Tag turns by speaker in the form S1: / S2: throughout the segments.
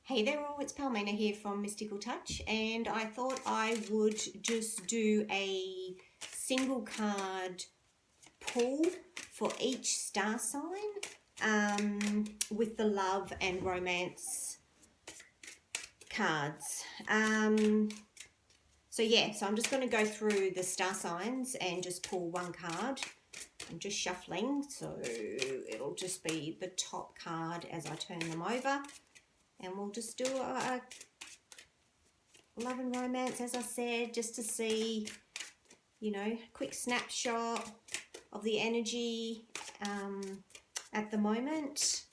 S1: Hey there all, it's Palmina here from Mystical Touch, and I thought I would just do a single card pull for each star sign with the love and romance cards. So I'm just going to go through the star signs and just pull one card. I'm just shuffling, so it'll just be the top card as I turn them over. And we'll just do a love and romance, as I said, just to see, you know, quick snapshot of the energy at the moment.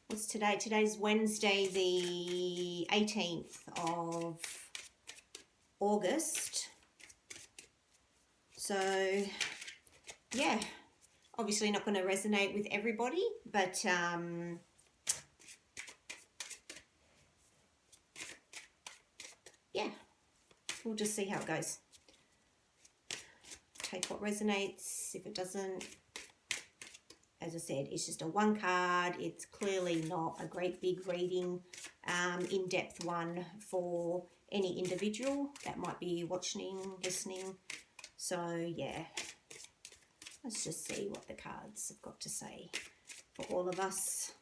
S1: What's today? Today's Wednesday, the 18th of August. So, yeah, obviously not going to resonate with everybody, but yeah, we'll just see how it goes. Take what resonates. If it doesn't, as I said, it's just a one card. It's clearly not a great big reading, in-depth one for any individual that might be watching, listening. So yeah, let's just see what the cards have got to say for all of us.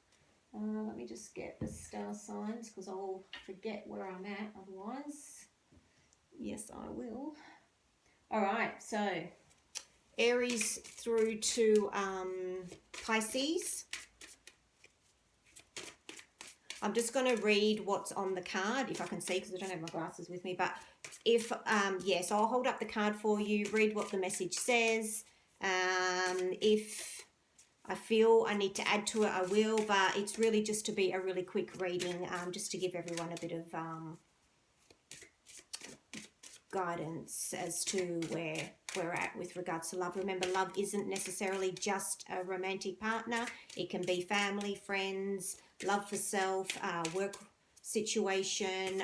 S1: Let me just get the star signs because I'll forget where I'm at otherwise. Yes, I will. All right, so Aries through to Pisces. I'm just going to read what's on the card, if I can see, because I don't have my glasses with me. But if, so I'll hold up the card for you, read what the message says. If I feel I need to add to it, I will, but it's really just to be a really quick reading, just to give everyone a bit of guidance as to where we're at with regards to love. Remember, love isn't necessarily just a romantic partner. It can be family, friends, love for self, work situation,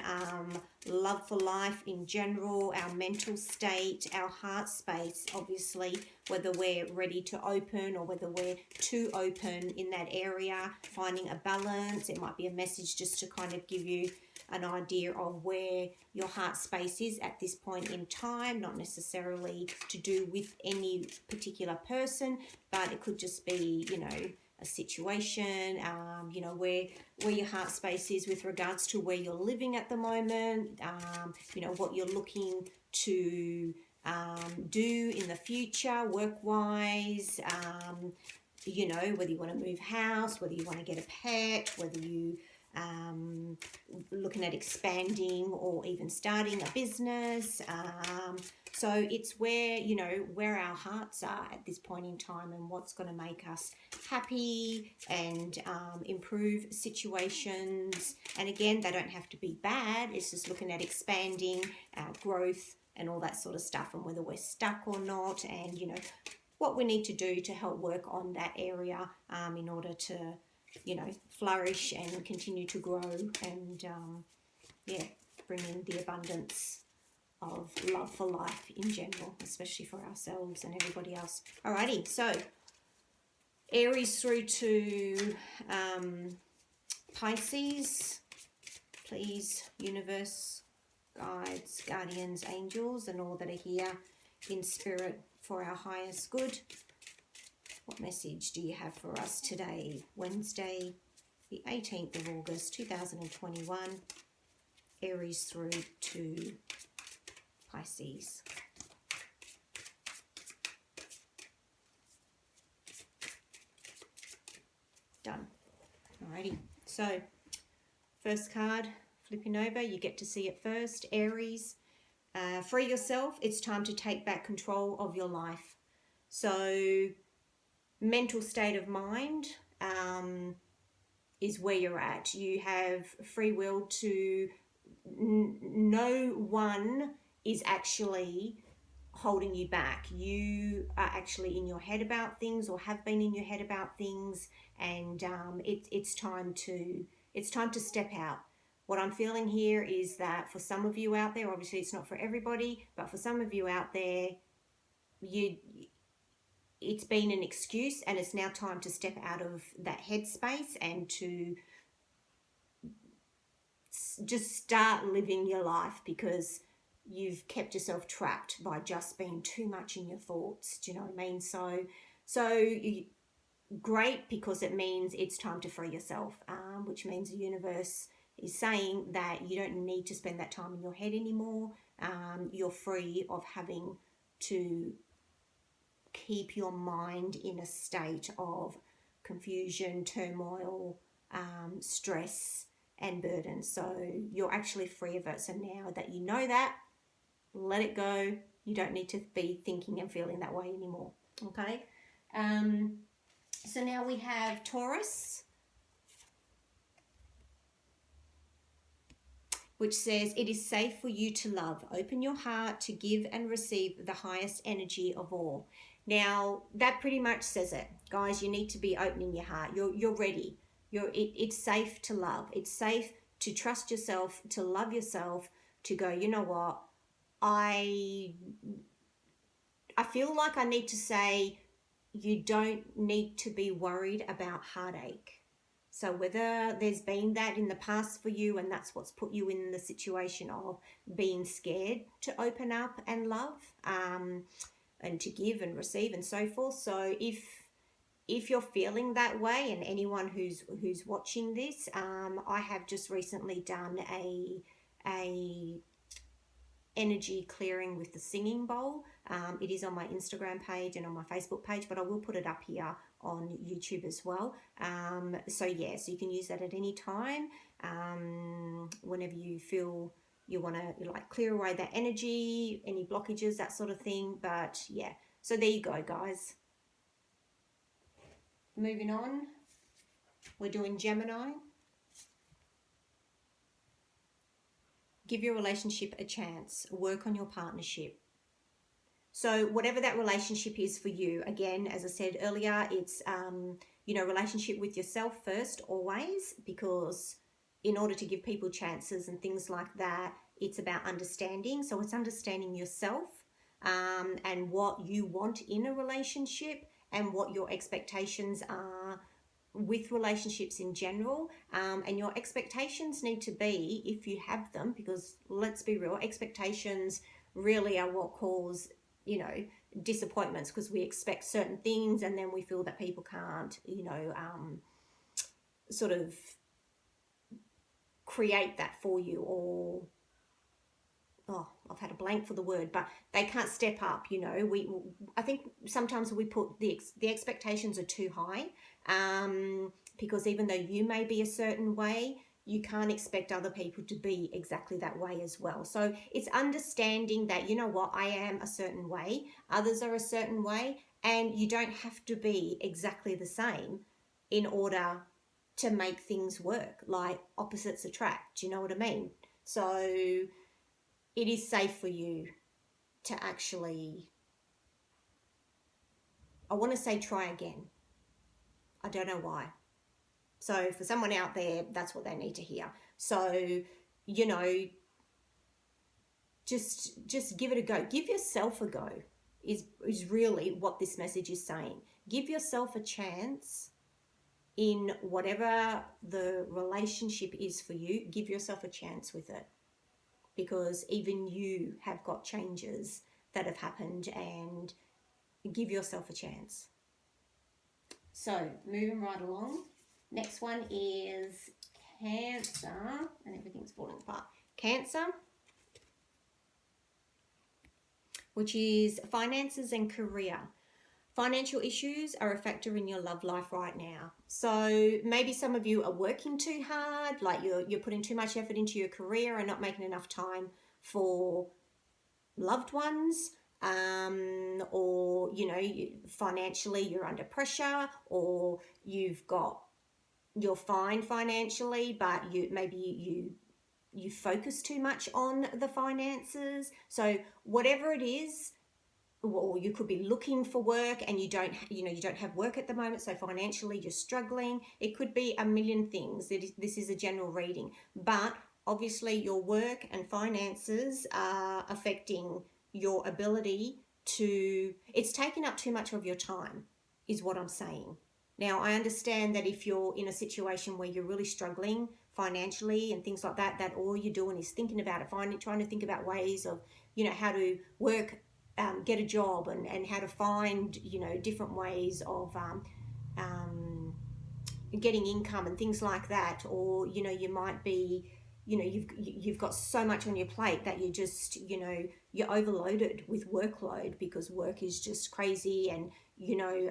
S1: love for life in general, our mental state, our heart space, obviously, whether we're ready to open or whether we're too open in that area, finding a balance. It might be a message just to kind of give you an idea of where your heart space is at this point in time, not necessarily to do with any particular person, but it could just be, you know, a situation, you know, where your heart space is with regards to where you're living at the moment, you know, what you're looking to do in the future, work-wise, you know, whether you want to move house, whether you want to get a pet, whether you looking at expanding or even starting a business. So it's where, you know, where our hearts are at this point in time and what's going to make us happy and improve situations. And again, they don't have to be bad. It's just looking at expanding our growth and all that sort of stuff, and whether we're stuck or not, and, you know, what we need to do to help work on that area in order to, you know, flourish and continue to grow and, yeah, bring in the abundance of love for life in general, especially for ourselves and everybody else. Alrighty, so Aries through to Pisces. Please, universe, guides, guardians, angels, and all that are here in spirit for our highest good. What message do you have for us today, Wednesday, the 18th of August, 2021, Aries through to Pisces? Done. Alrighty, so first card, flipping over, you get to see it first, Aries. Free yourself. It's time to take back control of your life. So mental state of mind is where you're at. You have free will to, no one is actually holding you back. You are actually in your head about things, or have been in your head about things, and it's time to step out. What I'm feeling here is that for some of you out there, obviously it's not for everybody, but for some of you out there, it's been an excuse, and it's now time to step out of that headspace and to just start living your life, because you've kept yourself trapped by just being too much in your thoughts. Do you know what I mean? Great, because it means it's time to free yourself, which means the universe is saying that you don't need to spend that time in your head anymore. You're free of having to keep your mind in a state of confusion, turmoil, stress and burden. So you're actually free of it. So now that you know that, let it go. You don't need to be thinking and feeling that way anymore. Okay. So now we have Taurus, which says, it is safe for you to love. Open your heart to give and receive the highest energy of all. Now, that pretty much says it. Guys, you need to be opening your heart. You're ready. It's safe to love. It's safe to trust yourself, to love yourself, to go, you know what? I feel like I need to say, you don't need to be worried about heartache. So whether there's been that in the past for you, and that's what's put you in the situation of being scared to open up and love, and to give and receive and so forth. So if you're feeling that way, and anyone who's watching this, I have just recently done a energy clearing with the singing bowl. It is on my Instagram page and on my Facebook page, but I will put it up here on YouTube as well. So yeah, so you can use that at any time, whenever you feel you want to like clear away that energy, any blockages, that sort of thing. But yeah, so there you go, guys. Moving on, we're doing Gemini. Give your relationship a chance. Work on your partnership. So whatever that relationship is for you, again, as I said earlier, it's, relationship with yourself first, always, because in order to give people chances and things like that, it's about understanding. So it's understanding yourself, and what you want in a relationship, and what your expectations are with relationships in general, and your expectations need to be, if you have them, because let's be real, expectations really are what cause disappointments, because we expect certain things and then we feel that people can't sort of create that for you, or I've had a blank for the word, but they can't step up. I think sometimes we put the expectations are too high, because even though you may be a certain way, you can't expect other people to be exactly that way as well. So it's understanding that, you know what, I am a certain way, others are a certain way, and you don't have to be exactly the same in order to make things work. Like opposites attract, you know what I mean? So it is safe for you to actually, I want to say, try again. I don't know why. So for someone out there, that's what they need to hear. So, just give it a go. Give yourself a go is really what this message is saying. Give yourself a chance in whatever the relationship is for you. Give yourself a chance with it, because even you have got changes that have happened, and give yourself a chance. So moving right along. Next one is Cancer, and everything's falling apart. Cancer, which is finances and career. Financial issues are a factor in your love life right now. So maybe some of you are working too hard, like you're putting too much effort into your career and not making enough time for loved ones, or financially you're under pressure, or you're fine financially, but you focus too much on the finances. So whatever it is, or you could be looking for work and you don't have work at the moment, so financially you're struggling. It could be a million things. This is a general reading, but obviously your work and finances are affecting your ability to, it's taking up too much of your time, is what I'm saying. Now, I understand that if you're in a situation where you're really struggling financially and things like that, that all you're doing is thinking about it, trying to think about ways of, you know, how to work, get a job, and how to find, you know, different ways of getting income and things like that. Or, you know, you might be, you know, you've got so much on your plate that you just, you know, you're overloaded with workload because work is just crazy. And you know,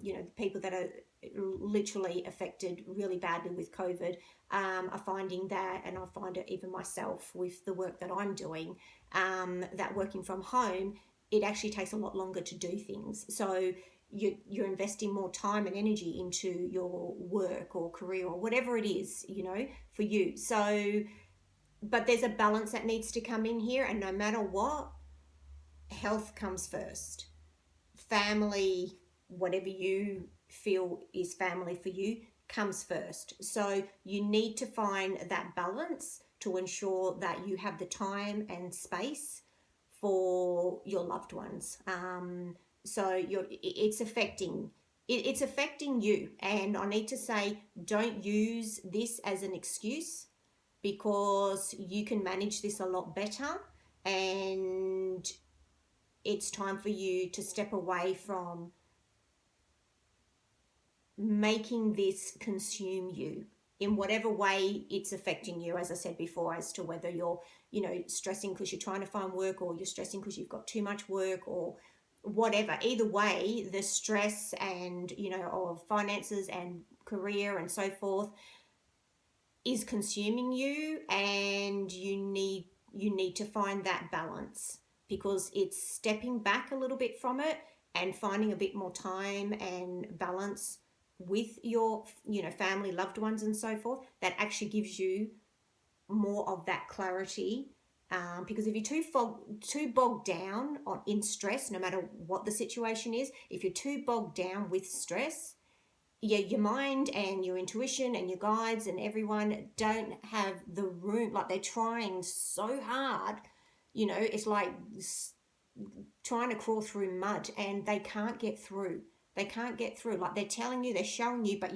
S1: the people that are literally affected really badly with COVID are finding that, and I find it even myself with the work that I'm doing, that working from home, it actually takes a lot longer to do things. So you're investing more time and energy into your work or career or whatever it is, you know, for you. So, but there's a balance that needs to come in here, and no matter what, health comes first. Family, whatever you feel is family for you, comes first. So you need to find that balance to ensure that you have the time and space for your loved ones. So it's affecting you. And I need to say, don't use this as an excuse, because you can manage this a lot better, and it's time for you to step away from making this consume you in whatever way it's affecting you. As I said before, as to whether you're, you know, stressing because you're trying to find work, or you're stressing because you've got too much work, or whatever. Either way, the stress and, you know, of finances and career and so forth is consuming you, and you need to find that balance, because it's stepping back a little bit from it and finding a bit more time and balance with your, you know, family, loved ones and so forth, that actually gives you more of that clarity. Because if you're too bogged down in stress, no matter what the situation is, if you're too bogged down with stress, yeah, your mind and your intuition and your guides and everyone don't have the room. Like, they're trying so hard, you know, it's like trying to crawl through mud, and they can't get through. Like, they're telling you, they're showing you, but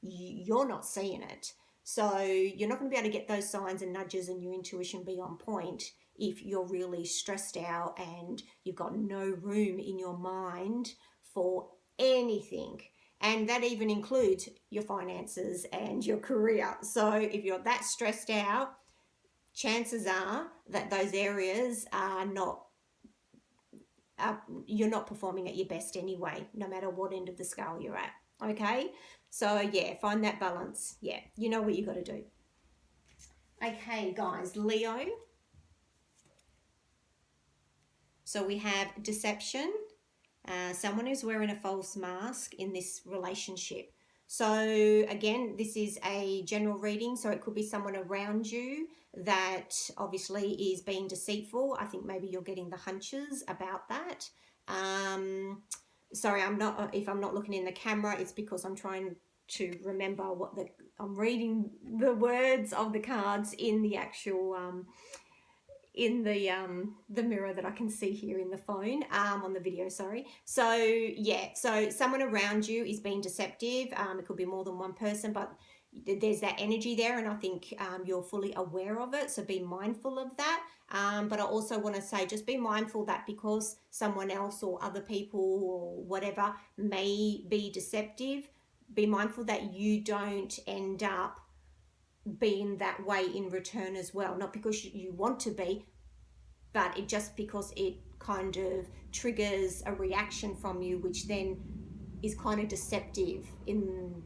S1: you're not seeing it. So you're not going to be able to get those signs and nudges and your intuition be on point if you're really stressed out and you've got no room in your mind for anything. And that even includes your finances and your career. So if you're that stressed out, chances are that those areas are not, you're not performing at your best anyway, no matter what end of the scale you're at. Okay, so yeah, find that balance. Yeah, you know what you got to do. Okay, guys, Leo. So we have deception. Someone who's wearing a false mask in this relationship. So again, this is a general reading, so it could be someone around you that obviously is being deceitful. I think maybe you're getting the hunches about that. Sorry, if I'm not looking in the camera, it's because I'm trying to remember I'm reading the words of the cards in the actual in the mirror that I can see here in the phone, on the video, sorry. So yeah, so someone around you is being deceptive. It could be more than one person, but there's that energy there, and I think you're fully aware of it, so be mindful of that. But I also want to say, just be mindful that because someone else or other people or whatever may be deceptive, be mindful that you don't end up being that way in return as well. Not because you want to be, but because it kind of triggers a reaction from you, which then is kind of deceptive in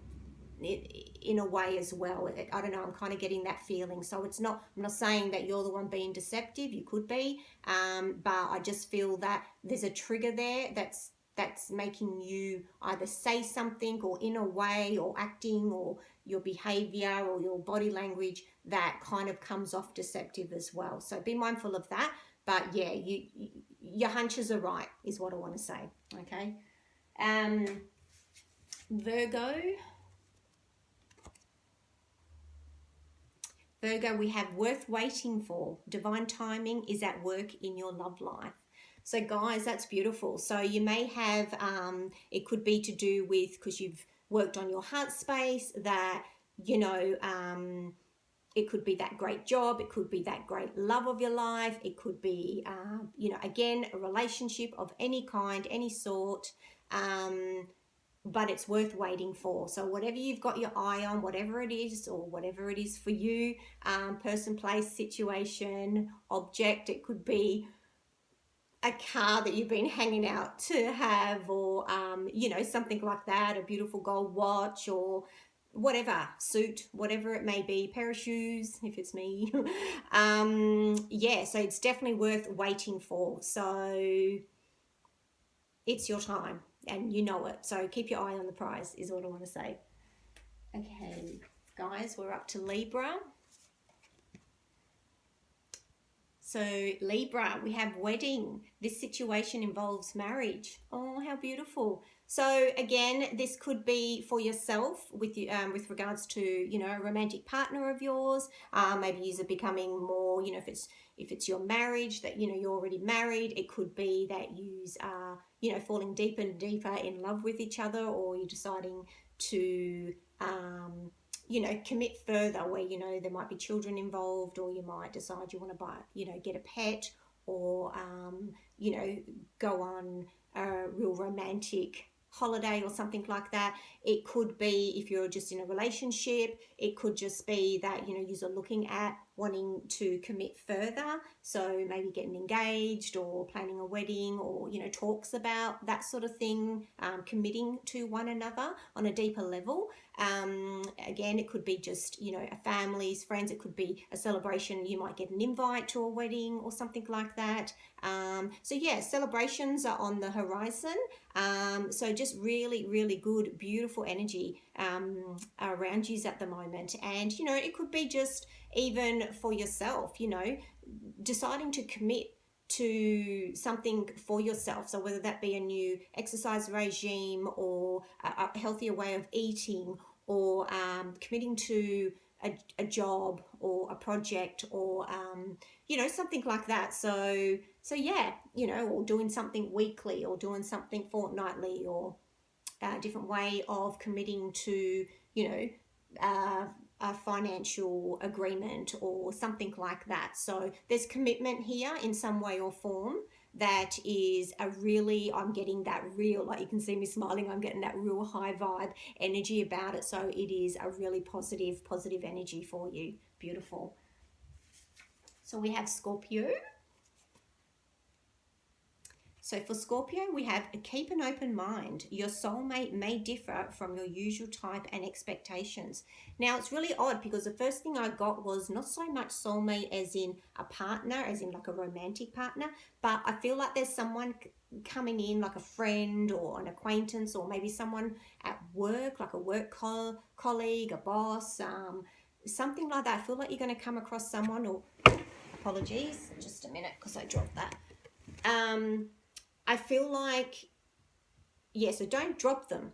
S1: a way as well. I don't know, I'm kind of getting that feeling. So I'm not saying that you're the one being deceptive, you could be, but I just feel that there's a trigger there that's making you either say something, or in a way, or acting, or your behavior or your body language that kind of comes off deceptive as well. So be mindful of that. But yeah, your hunches are right, is what I want to say. Okay. Virgo, we have worth waiting for. Divine timing is at work in your love life. So guys, that's beautiful. So you may have, it could be to do with, because you've worked on your heart space, that, you know, it could be that great job. It could be that great love of your life. It could be, you know, again, a relationship of any kind, any sort. But it's worth waiting for. So whatever you've got your eye on, whatever it is, or whatever it is for you, person, place, situation, object, it could be a car that you've been hanging out to have, or you know, something like that, a beautiful gold watch, or whatever, suit, whatever it may be, pair of shoes if it's me. Yeah, so it's definitely worth waiting for. So it's your time and you know it. So keep your eye on the prize is what I want to say. Okay, guys, we're up to Libra. So Libra, we have wedding. This situation involves marriage. Oh, how beautiful. So again, this could be for yourself with you, with regards to, you know, a romantic partner of yours. Maybe you're becoming more, you know, if it's your marriage that, you know, you're already married. It could be that you are, you know, falling deeper and deeper in love with each other, or you're deciding to you know, commit further, where, you know, there might be children involved, or you might decide you want to buy, you know, get a pet, or you know, go on a real romantic holiday or something like that. It could be, if you're just in a relationship, it could just be that, you know, you're looking at wanting to commit further, so maybe getting engaged or planning a wedding, or, you know, talks about that sort of thing, committing to one another on a deeper level. Again, it could be just, you know, a family's, friends. It could be a celebration. You might get an invite to a wedding or something like that. So yeah, celebrations are on the horizon. So just really, really good, beautiful energy around you at the moment. And, you know, it could be just even for yourself, you know, deciding to commit to something for yourself. So whether that be a new exercise regime, or a healthier way of eating, or committing to a job or a project, or you know, something like that. So yeah, you know, or doing something weekly, or doing something fortnightly, or a different way of committing to, you know, a financial agreement or something like that. So there's commitment here in some way or form. That is a really, I'm getting that real, like you can see me smiling, I'm getting that real high vibe energy about it. So it is a really positive energy for you. Beautiful. So we have Scorpio. So for Scorpio, we have keep an open mind. Your soulmate may differ from your usual type and expectations. Now, it's really odd because the first thing I got was not so much soulmate as in a partner, as in like a romantic partner, but I feel like there's someone coming in, like a friend or an acquaintance, or maybe someone at work, like a work colleague, a boss, something like that. I feel like you're going to come across someone, or apologies, just a minute because I dropped that. I feel like, yeah, so don't drop them,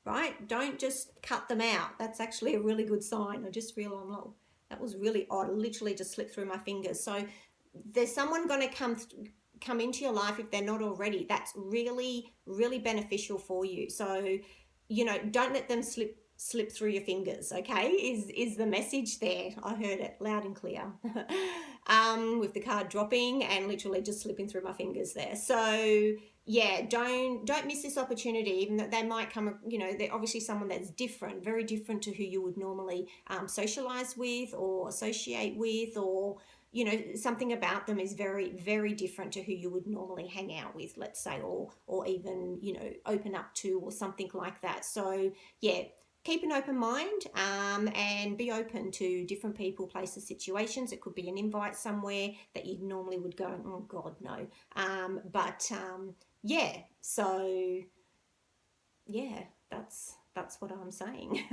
S1: right? Don't just cut them out. That's actually a really good sign. I just realized, oh, that was really odd. It literally just slipped through my fingers. So there's someone going to come into your life, if they're not already. That's really, really beneficial for you. So, you know, don't let them slip through your fingers, okay, is the message there. I heard it loud and clear. With the card dropping and literally just slipping through my fingers there. So yeah, don't miss this opportunity, even that they might come, you know, they're obviously someone that's different, very different to who you would normally socialize with or associate with, or, you know, something about them is very, very different to who you would normally hang out with, let's say, or even, you know, open up to, or something like that. So yeah, keep an open mind, and be open to different people, places, situations. It could be an invite somewhere that you normally would go, oh God, no. Yeah, so yeah, that's what I'm saying.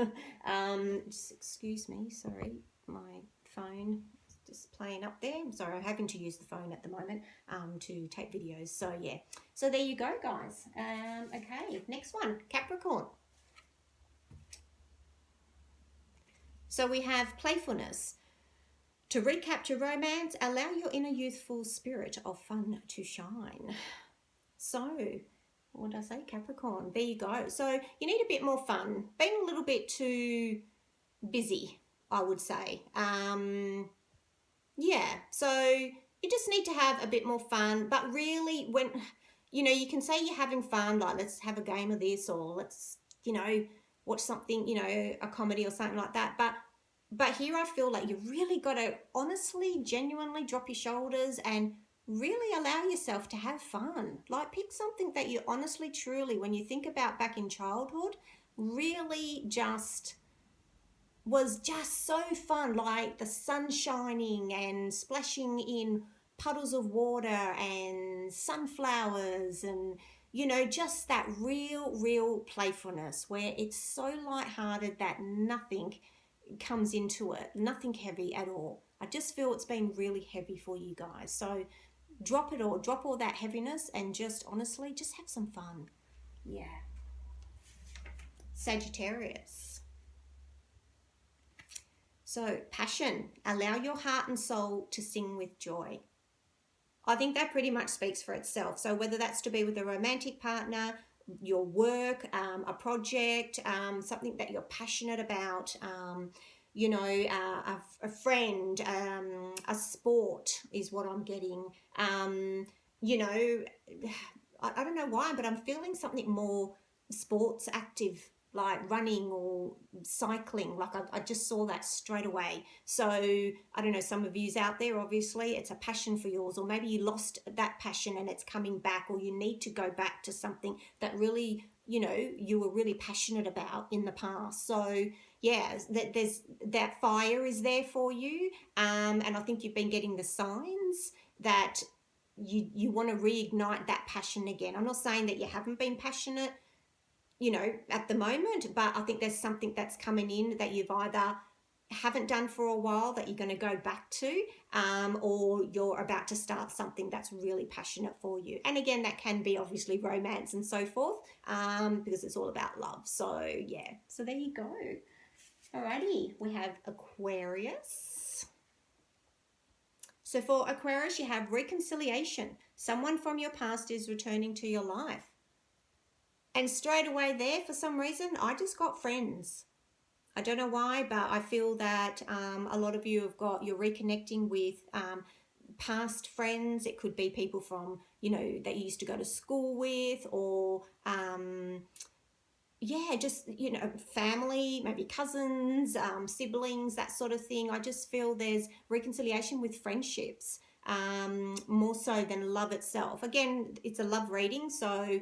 S1: Just excuse me, sorry, my phone is just playing up there. I'm sorry, I'm having to use the phone at the moment to take videos. So yeah, so there you go, guys. Okay, next one, Capricorn. So we have playfulness. To recapture romance, allow your inner youthful spirit of fun to shine. So, what did I say? Capricorn. There you go. So you need a bit more fun. Being a little bit too busy I would say. Yeah, so you just need to have a bit more fun, but really when, you can say you're having fun, like let's have a game of this, or let's, watch something, a comedy or something like that. But here I feel like you really got to honestly, genuinely drop your shoulders and really allow yourself to have fun. Like pick something that you honestly, truly, when you think about back in childhood, really just was just so fun, like the sun shining and splashing in puddles of water and sunflowers and just that real playfulness where it's so lighthearted that nothing comes into it, nothing heavy at all. I just feel it's been really heavy for you guys, so drop it all, drop all that heaviness and just honestly just have some fun. Yeah. Sagittarius. So, passion. Allow your heart and soul to sing with joy. I think that pretty much speaks for itself. So, whether that's to be with a romantic partner, your work, a project, something that you're passionate about, a friend, a sport is what I'm getting. I don't know why, but I'm feeling something more sports active, like running or cycling. Like I just saw that straight away. So I don't know, some of yous out there, obviously it's a passion for yours, or maybe you lost that passion and it's coming back, or you need to go back to something that really, you were really passionate about in the past. So yeah, there's that fire is there for you. And I think you've been getting the signs that you want to reignite that passion again. I'm not saying that you haven't been passionate, at the moment, but I think there's something that's coming in that you've either haven't done for a while that you're going to go back to, or you're about to start something that's really passionate for you. And again, that can be obviously romance and so forth, because it's all about love. So yeah, so there you go. Alrighty, we have Aquarius. So for Aquarius, you have reconciliation. Someone from your past is returning to your life. And straight away there, for some reason, I just got friends. I don't know why, but I feel that a lot of you you're reconnecting with past friends. It could be people from, that you used to go to school with, or just, family, maybe cousins, siblings, that sort of thing. I just feel there's reconciliation with friendships, more so than love itself. Again, it's a love reading, so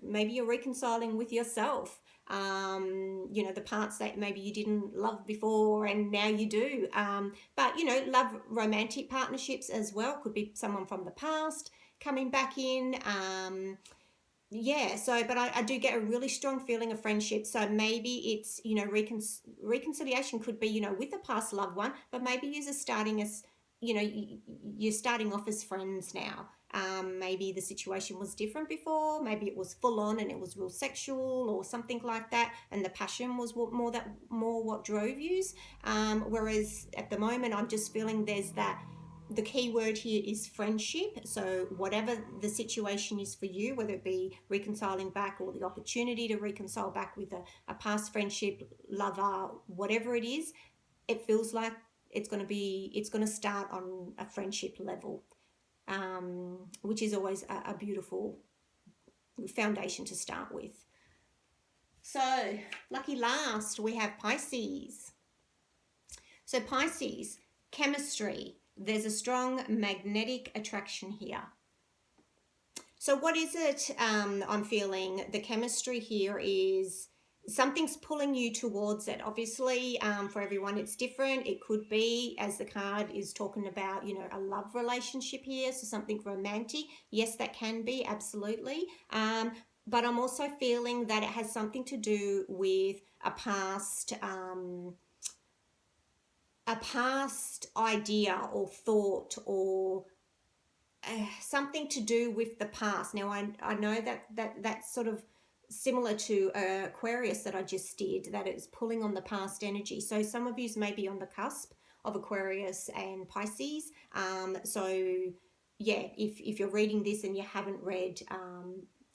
S1: maybe you're reconciling with yourself, the parts that maybe you didn't love before and now you do, but love romantic partnerships as well. Could be someone from the past coming back in. But I do get a really strong feeling of friendship. So maybe it's, reconciliation could be, with a past loved one, but maybe you're starting as, you're starting off as friends now. Maybe the situation was different before. Maybe it was full on and it was real sexual or something like that, and the passion was more what drove you. Whereas at the moment, I'm just feeling there's that. The key word here is friendship. So whatever the situation is for you, whether it be reconciling back or the opportunity to reconcile back with a past friendship, lover, whatever it is, it feels like it's going to start on a friendship level, which is always a beautiful foundation to start with. So lucky last, we have Pisces. So Pisces, chemistry. There's a strong magnetic attraction here. So what is it I'm feeling? The chemistry here is something's pulling you towards it. Obviously, for everyone, it's different. It could be, as the card is talking about, a love relationship here, so something romantic. Yes, that can be, absolutely. But I'm also feeling that it has something to do with a past idea or thought, or something to do with the past. Now, I know that's sort of similar to Aquarius that I just did, that it's pulling on the past energy. So some of you may be on the cusp of Aquarius and Pisces. So yeah, if you're reading this and you haven't read,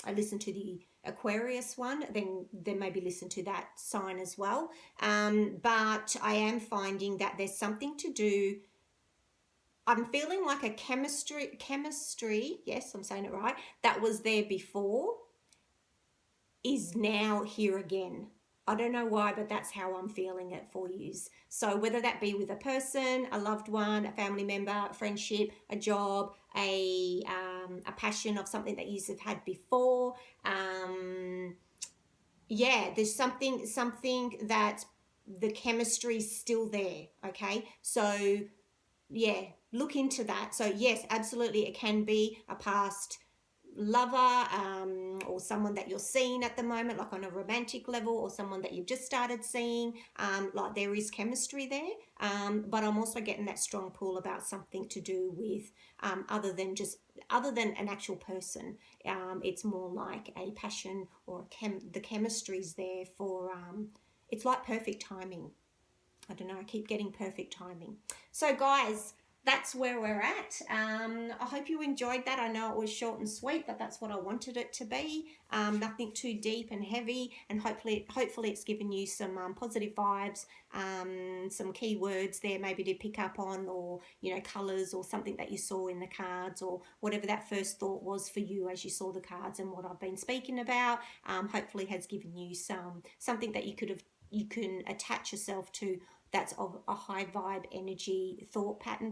S1: I listened to the Aquarius one, then maybe listen to that sign as well. But I am finding that there's something to do. I'm feeling like a chemistry, yes, I'm saying it right, that was there before is now here again. I don't know why, but that's how I'm feeling it for you. So whether that be with a person, a loved one, a family member, a friendship, a job, a passion of something that you have had before, yeah, there's something that the chemistry is still there. Okay, so yeah, look into that. So yes, absolutely, it can be a past lover, or someone that you're seeing at the moment, like on a romantic level, or someone that you've just started seeing. Like there is chemistry there, but I'm also getting that strong pull about something to do with other than an actual person. It's more like a passion, or the chemistry's there for it's like perfect timing. I don't know, I keep getting perfect timing. So guys, that's where we're at. I hope you enjoyed that. I know it was short and sweet, but that's what I wanted it to be. Nothing too deep and heavy, and hopefully it's given you some positive vibes, some key words there maybe to pick up on, or colors, or something that you saw in the cards, or whatever that first thought was for you as you saw the cards and what I've been speaking about. Hopefully has given you something that you can attach yourself to, that's of a high vibe energy thought pattern